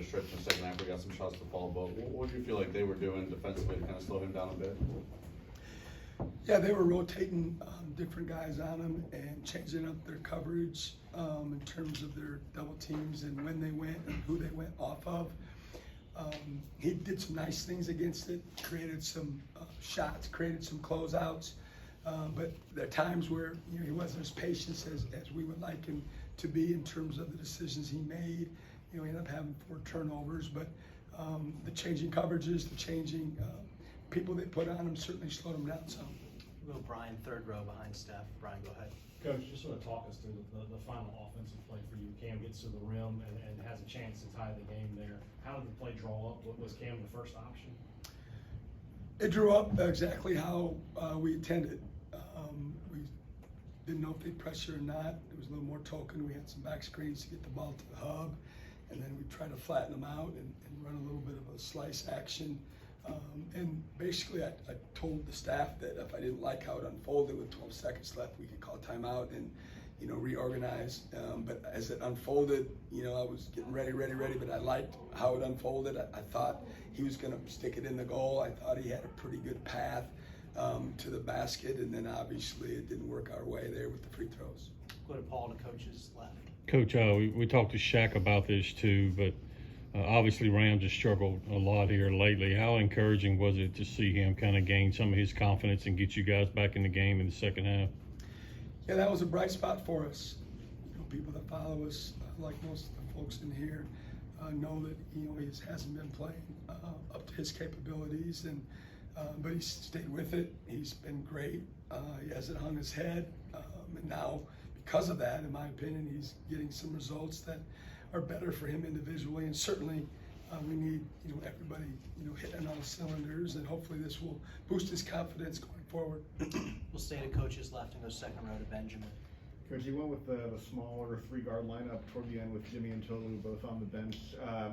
a stretch in the second half. We got some shots to fall, but what do you feel like they were doing defensively to kind of slow him down a bit? Yeah, they were rotating different guys on him and changing up their coverage in terms of their double teams and when they went and who they went off of. He did some nice things against it, created some shots, created some closeouts, but there are times where he wasn't as patient as we would like him to be in terms of the decisions he made. He ended up having 4 turnovers, but the changing coverages, the changing people they put on him certainly slowed him down some. We'll go Brian, third row behind Steph. Brian, go ahead. Coach, just sort of talk us through the final offensive play for you. Cam gets to the rim and has a chance to tie the game there. How did the play draw up? Was Cam the first option? It drew up exactly how we intended. We didn't know if they'd pressure or not. It was a little more token. We had some back screens to get the ball to the hub, and then we tried to flatten them out and run a little bit of a slice action. And basically, I told the staff that if I didn't like how it unfolded with 12 seconds left, we could call timeout and reorganize. But as it unfolded, I was getting ready, but I liked how it unfolded. I thought he was going to stick it in the goal. I thought he had a pretty good path to the basket, and then obviously it didn't work our way there with the free throws. Go to Paul to coach's left. Coach, we talked to Shaq about this too, but obviously Rams has struggled a lot here lately. How encouraging was it to see him kind of gain some of his confidence and get you guys back in the game in the second half? Yeah, that was a bright spot for us. People that follow us, like most of the folks in here, know that he hasn't been playing up to his capabilities, and but he's stayed with it. He's been great. He hasn't hung his head, and now because of that, in my opinion, he's getting some results that are better for him individually, and certainly we need everybody hitting on all cylinders, and hopefully this will boost his confidence going forward. We'll stay to coach's left and go second row to Benjamin. Coach, you went with the smaller 3-guard lineup toward the end with Jimmy and Tolu both on the bench.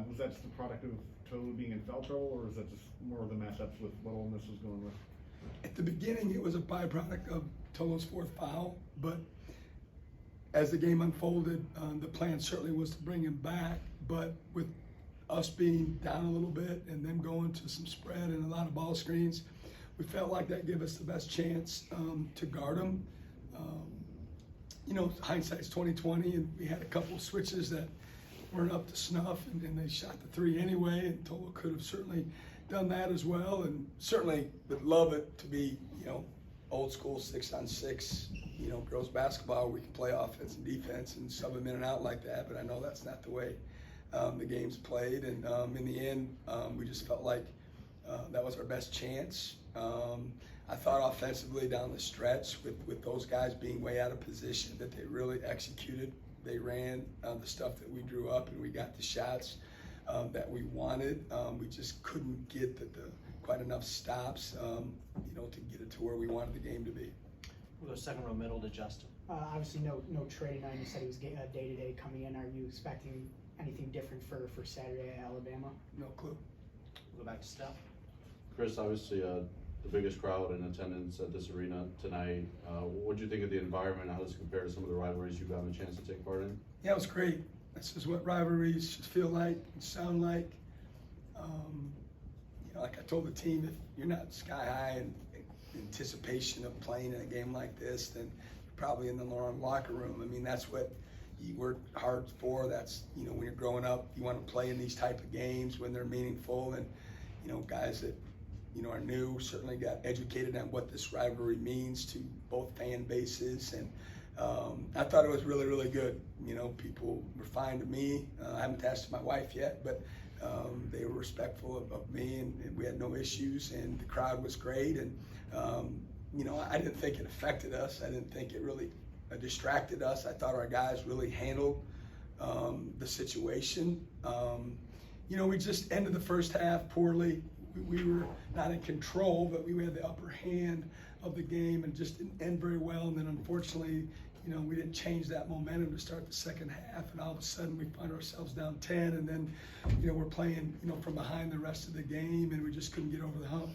Was that just the product of Tolu being in foul trouble, or is that just more of the matchups with what Ole Miss was going with? At the beginning, it was a byproduct of Tolu's 4th foul, but as the game unfolded, the plan certainly was to bring him back, but with us being down a little bit and them going to some spread and a lot of ball screens, we felt like that gave us the best chance to guard him. Hindsight's 20/20, and we had a couple of switches that weren't up to snuff, and they shot the 3 anyway, and Tolu could have certainly done that as well, and certainly would love it to be, old school 6-on-6, girls basketball, we can play offense and defense and sub them in and out like that, but I know that's not the way the game's played, and in the end, we just felt like that was our best chance. I thought offensively down the stretch with those guys being way out of position that they really executed. They ran the stuff that we drew up, and we got the shots that we wanted. We just couldn't get quite enough stops, to get it to where we wanted the game to be. We'll go second row middle to Justin. Obviously, no trade tonight. You said he was day-to-day coming in. Are you expecting anything different for Saturday at Alabama? No clue. We'll go back to Steph. Chris, obviously the biggest crowd in attendance at this arena tonight. What do you think of the environment? How does it compare to some of the rivalries you've gotten a chance to take part in? Yeah, it was great. This is what rivalries should feel like and sound like. Like I told the team, if you're not sky high in anticipation of playing in a game like this, then you're probably in the wrong locker room. I mean, that's what you work hard for. That's, when you're growing up, you want to play in these type of games when they're meaningful, and, guys that, are new certainly got educated on what this rivalry means to both fan bases, and I thought it was really, really good. People were fine to me. I haven't attached to my wife yet, but they were respectful of me, and we had no issues, and the crowd was great, and I didn't think it affected us. I didn't think it really distracted us. I thought our guys really handled the situation. We just ended the first half poorly. We were not in control, but we had the upper hand of the game and just didn't end very well. And then unfortunately, we didn't change that momentum to start the second half. And all of a sudden we find ourselves down 10, and then, we're playing, from behind the rest of the game, and we just couldn't get over the hump.